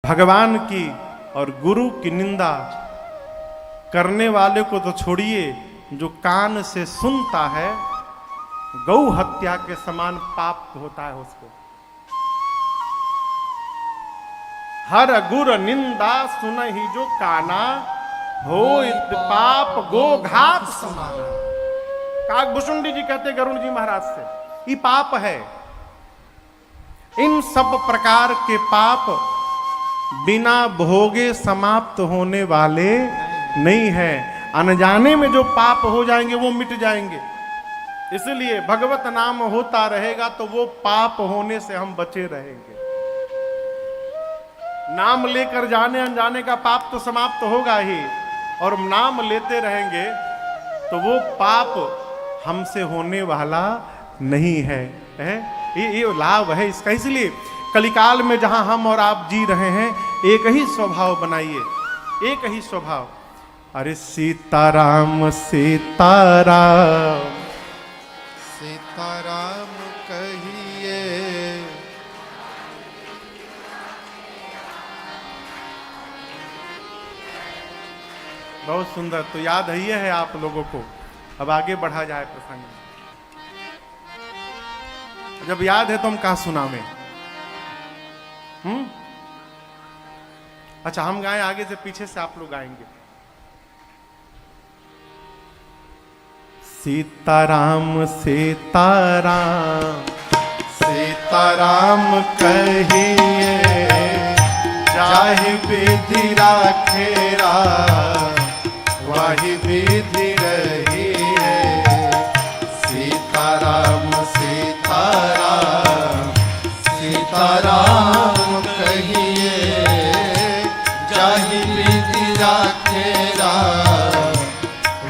भगवान की और गुरु की निंदा करने वाले को तो छोड़िए, जो कान से सुनता है गौ हत्या के समान पाप होता है उसको। हर गुर निंदा सुनहि जो काना, हो पाप गो घात समाना। काकभूषुंडी जी कहते गरुण जी महाराज से, ये पाप है। इन सब प्रकार के पाप बिना भोगे समाप्त होने वाले नहीं है। अनजाने में जो पाप हो जाएंगे वो मिट जाएंगे। इसलिए भगवत नाम होता रहेगा तो वो पाप होने से हम बचे रहेंगे। नाम लेकर जाने अनजाने का पाप तो समाप्त होगा ही, और नाम लेते रहेंगे तो वो पाप हमसे होने वाला नहीं है, ये लाभ है इसका। इसलिए कलिकाल में जहां हम और आप जी रहे हैं, एक ही स्वभाव बनाइए, एक ही स्वभाव। अरे सीताराम सीताराम सीताराम कहिए, बहुत सुंदर। तो याद ही है आप लोगों को। अब आगे बढ़ा जाए प्रसंग। जब याद है तो हम कहां सुनावें? अच्छा, हम गाएं आगे से, पीछे से आप लोग गाएंगे। सीताराम सीताराम सीताराम कहिए, चाहे विधि राखेरा वही विधि रही है। सीताराम सीताराम सीताराम कहिए, चाहे विधि राखेरा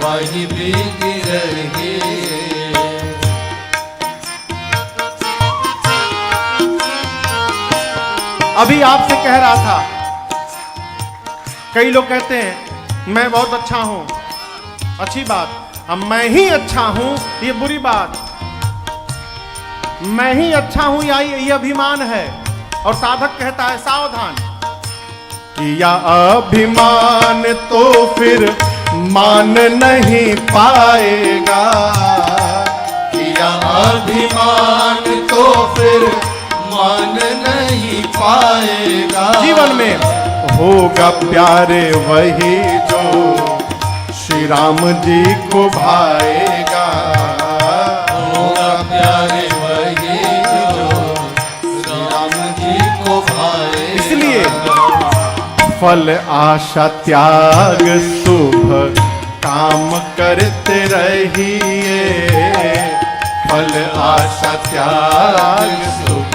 वही विधि रही। अभी आपसे कह रहा था, कई लोग कहते हैं मैं बहुत अच्छा हूं, अच्छी बात। अब मैं ही अच्छा हूं ये बुरी बात। मैं ही अच्छा हूं ये अभिमान है। और साधक कहता है सावधान, किया अभिमान तो फिर मान नहीं पाएगा। किया अभिमान तो फिर मान नहीं पाएगा। जीवन में होगा प्यारे वही जो श्री राम जी को भाएगा। होगा प्यारे वही जो श्री राम जी को भाएगा। इसलिए फल आशा त्याग शुभ काम करते रहिए। फल आशा त्याग शुभ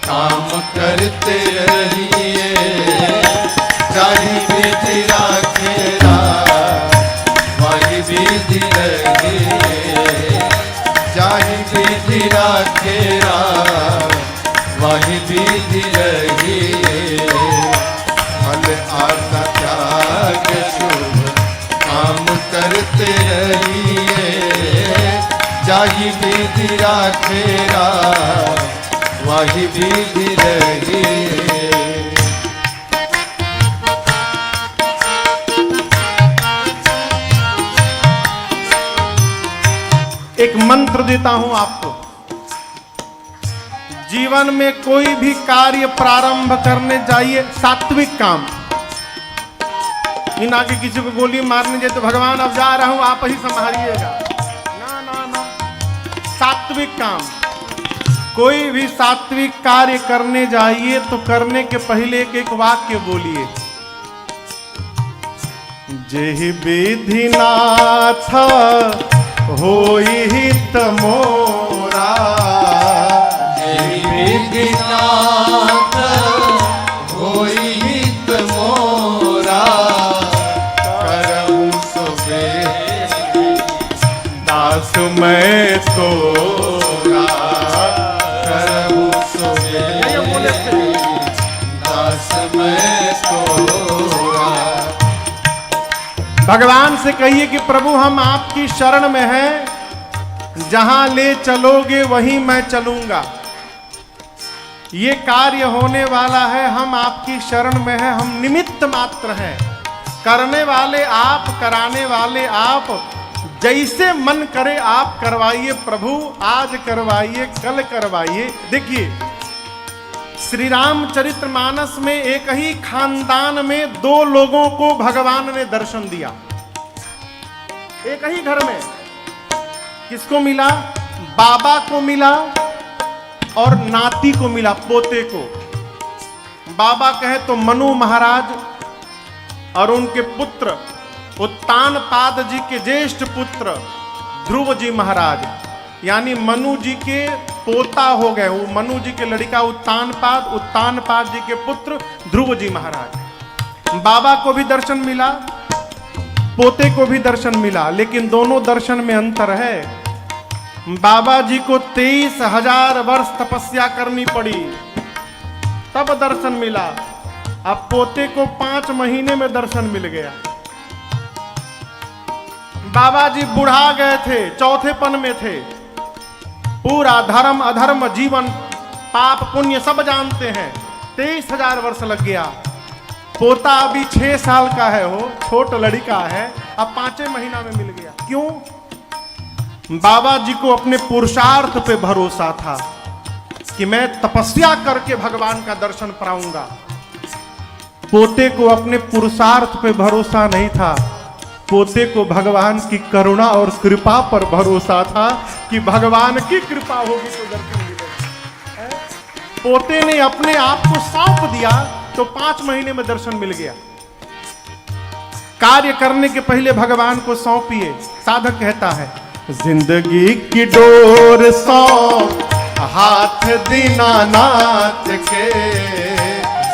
काम करते रहिए। चाहे विधि राखेरा वही विधि रहिए। चाहे विधि राखेरा वही विधि रहिए। फल आशा त्याग शुभ काम करते रहिए। चाहे विधि राखेरा वही विधि रहिए। एक मंत्र देता हूं आपको। जीवन में कोई भी कार्य प्रारंभ करने जाइए, सात्विक काम। इन आगे किसी को गोली मारने जाए तो भगवान अब जा रहा हूं, आप ही संभालिएगा। ना ना ना, सात्विक काम। कोई भी सात्विक कार्य करने जाइए तो करने के पहले एक एक वाक्य बोलिए। जेहि विधि नाथ होई हित मोरा। जेहि विधि नाथ होई हित मोरा। करहु सो दास मैं तोरा। करहु सो दास मैं तोरा। भगवान से कहिए कि प्रभु हम आपकी शरण में हैं, जहां ले चलोगे वहीं मैं चलूंगा। ये कार्य होने वाला है, हम आपकी शरण में हैं, हम निमित्त मात्र हैं। करने वाले आप, कराने वाले आप, जैसे मन करे आप करवाइए प्रभु, आज करवाइए, कल करवाइए। देखिए श्री रामचरितमानस में एक ही खानदान में दो लोगों को भगवान ने दर्शन दिया, एक ही घर में। किसको मिला? बाबा को मिला और नाती को मिला, पोते को। बाबा कहे तो मनु महाराज और उनके पुत्र उत्तानपाद जी के ज्येष्ठ पुत्र ध्रुव जी महाराज, यानी मनु जी के पोता हो गए। वो मनु जी के लड़का उत्तानपाद, उत्तानपाद जी के पुत्र ध्रुव जी महाराज। बाबा को भी दर्शन मिला, पोते को भी दर्शन मिला, लेकिन दोनों दर्शन में अंतर है। बाबा जी को 23,000 वर्ष तपस्या करनी पड़ी, तब दर्शन मिला। अब पोते को 5 महीने में दर्शन मिल गया। बाबा जी बुढ़ा गए थे, चौथेपन में थे, पूरा धर्म अधर्म जीवन पाप पुण्य सब जानते हैं। 23,000 वर्ष लग गया। पोता अभी 6 साल का है, हो छोट लड़का है, अब 5 महीना में मिल गया। क्यों? बाबा जी को अपने पुरुषार्थ पे भरोसा था कि मैं तपस्या करके भगवान का दर्शन पाऊंगा। पोते को अपने पुरुषार्थ पे भरोसा नहीं था, पोते को भगवान की करुणा और कृपा पर भरोसा था कि भगवान की कृपा होगी तो दर्शन मिलेगा। पोते ने अपने आप को सौंप दिया तो 5 महीने में दर्शन मिल गया। कार्य करने के पहले भगवान को सौंपिए। साधक कहता है, जिंदगी की डोर सौंप हाथ दीनानाथ के,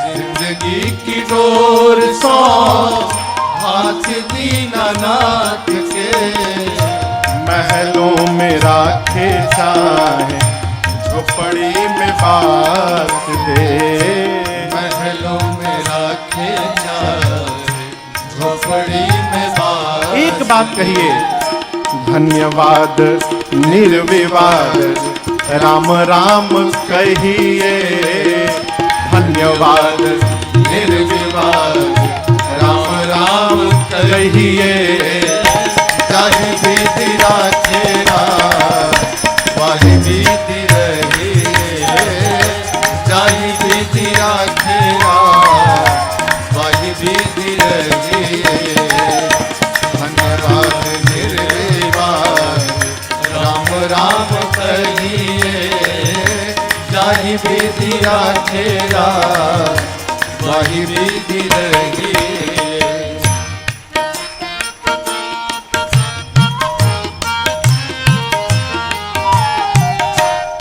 जिंदगी की डोर सौंप हाथ दीनानाथ के, महलों में राखे चाहे झोपड़ी में बात दे, महलों में राखे चाहे झोपड़ी में बात। एक बात कहिए, धन्यवाद निर्विवाद राम राम कहिए, धन्यवाद निर्विवाद राम राम कहिए, जाहि विधि राखेरा वाहि विधि रहिए, जाहि विधि राखेरा वाहि विधि रहिए, धन्यवाद निर्विवाद राम राम कहिए, जाहि विधि राखेरा वाहि विधि रहिए।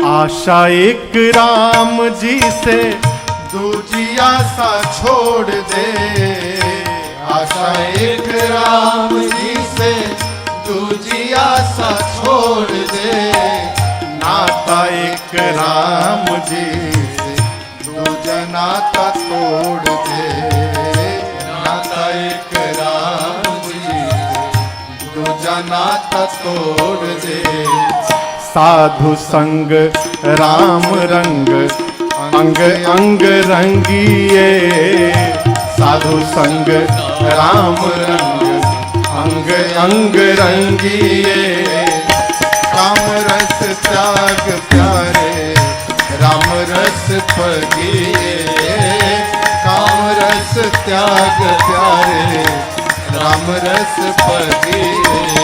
आशा एक राम जी से दूजी आशा छोड़ दे, आशा एक राम जी से दूजी आशा छोड़ दे, नाता एक राम जी से दूजा नाता तोड़ दे, नाता एक राम जी से दूजा नाता तोड़ दे, साधु संग राम रंग अंग अंग रंगिए, साधु संग राम रंग अंग अंग रंगिए, काम रस त्याग प्यारे राम रस पगिए, काम रस त्याग प्यारे राम रस पगिए,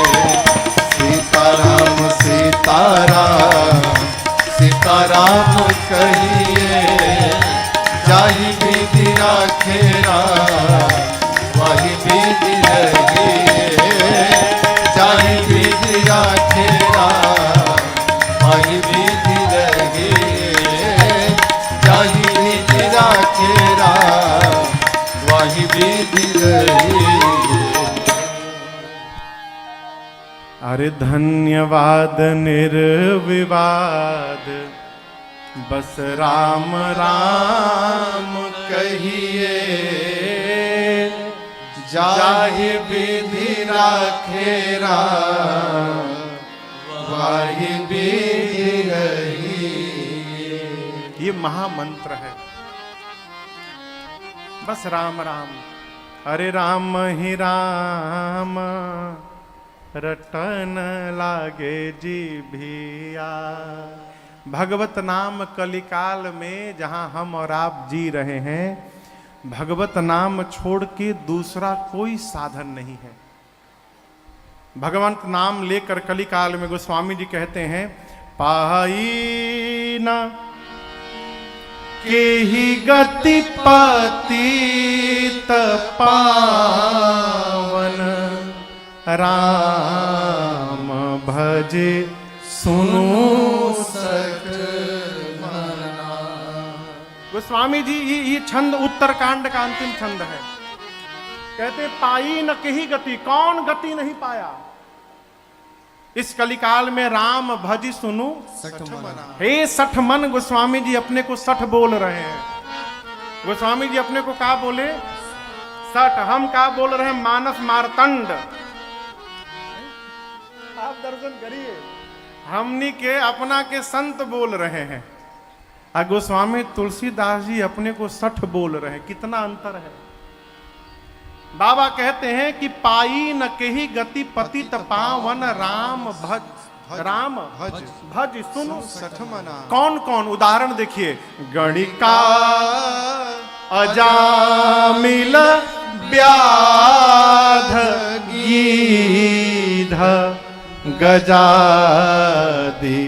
सीताराम सीताराम सीताराम कहिए, जाहि विधि राखेरा वाहि विधि रहिए, जाहि विधि राखेरा वाहि विधि रहिए, जाहि विधि राखेरा वाहि विधि रहिए। अरे धन्यवाद निर्विवाद बस राम राम कहिए, जाहि विधि राखेरा वाहि विधि रहिए। ये महामंत्र है। बस राम राम, अरे राम ही राम रटन लागे जी भिया। भगवत नाम कलिकाल में जहां हम और आप जी रहे हैं, भगवत नाम छोड़ के दूसरा कोई साधन नहीं है। भगवंत नाम लेकर कलिकाल में गोस्वामी जी कहते हैं, पाई न के ही गति पतित पावन, राम भजे सुनो सठ मना। गोस्वामी जी ये छंद उत्तरकांड का अंतिम छंद है। कहते पाई न कही गति, कौन गति नहीं पाया इस कलिकाल में, राम भज सुनु सठ मना। हे सठ मन। गोस्वामी जी अपने को सठ बोल रहे हैं। गोस्वामी जी अपने को क्या बोले? सठ। हम क्या बोल रहे हैं? मानस मारतंड। आप दर्शन करिए, हमनी के अपना के संत बोल रहे हैं, और गोस्वामी तुलसीदास जी अपने को सठ बोल रहे हैं। कितना अंतर है। बाबा कहते हैं कि पाई न कही गति पतित पावन, राम भज, राम भज भज सुनो सठ मना। कौन कौन? उदाहरण देखिए, गणिका अजामिल व्याध गीध गजादि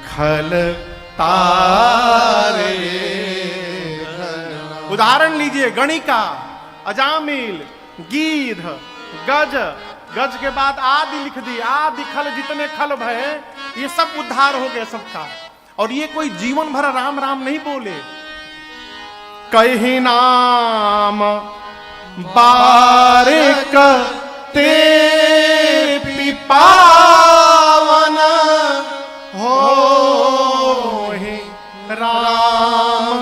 खल तारे। उदाहरण लीजिए, गणिका, अजामिल, गीध, गज, गज के बाद आदि लिख दी, आदि खल, जितने खल भय ये सब उद्धार हो गए सबका। और ये कोई जीवन भर राम राम नहीं बोले। कही नाम बारिक ते पिपावन, हो राम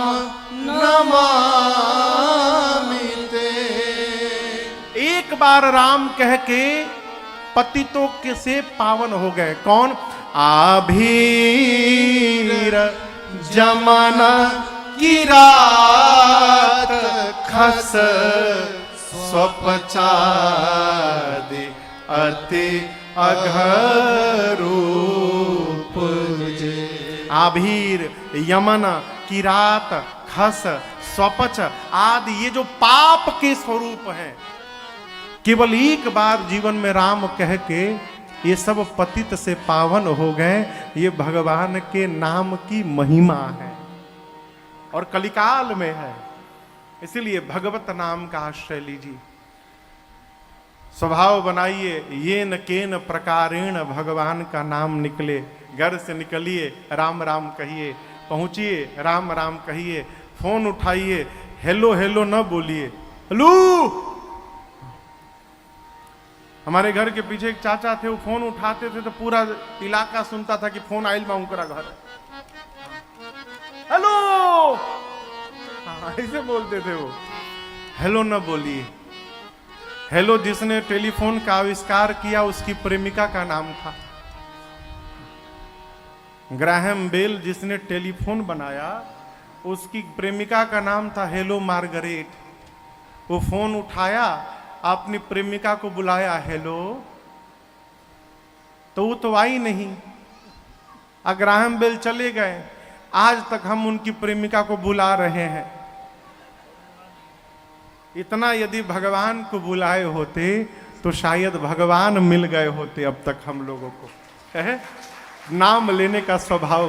नमामि। एक बार राम कह के पतितों के से पावन हो गए। कौन? आभीर जमन की रात खस स्वपचादि अति अघरूप जे। आभीर, यमन, किरात, खस, स्वपच आदि ये जो पाप के स्वरूप हैं, केवल एक बार जीवन में राम कह के ये सब पतित से पावन हो गए। ये भगवान के नाम की महिमा है और कलिकाल में है। इसीलिए भगवत नाम का आश्रय लीजिए, स्वभाव बनाइए। ये न केन प्रकारेण भगवान का नाम निकले। घर से निकलिए, राम राम कहिए, पहुंचिए, राम राम कहिए, फोन उठाइए, हेलो हेलो न बोलिए, हेलो। हमारे घर के पीछे एक चाचा थे, वो फोन उठाते थे तो पूरा इलाका सुनता था कि फोन आइल बा उनकरा घर। हेलो, ऐसे बोलते थे वो। हेलो न बोलिए। हेलो जिसने टेलीफोन का आविष्कार किया उसकी प्रेमिका का नाम था ग्राहम बेल। जिसने टेलीफोन बनाया उसकी प्रेमिका का नाम था हेलो मार्गरेट। वो फोन उठाया, अपनी प्रेमिका को बुलाया, हेलो, तो वो तो आई नहीं। ग्राहम बेल चले गए। आज तक हम उनकी प्रेमिका को बुला रहे हैं। इतना यदि भगवान को बुलाए होते तो शायद भगवान मिल गए होते अब तक हम लोगों को। नाम लेने का स्वभाव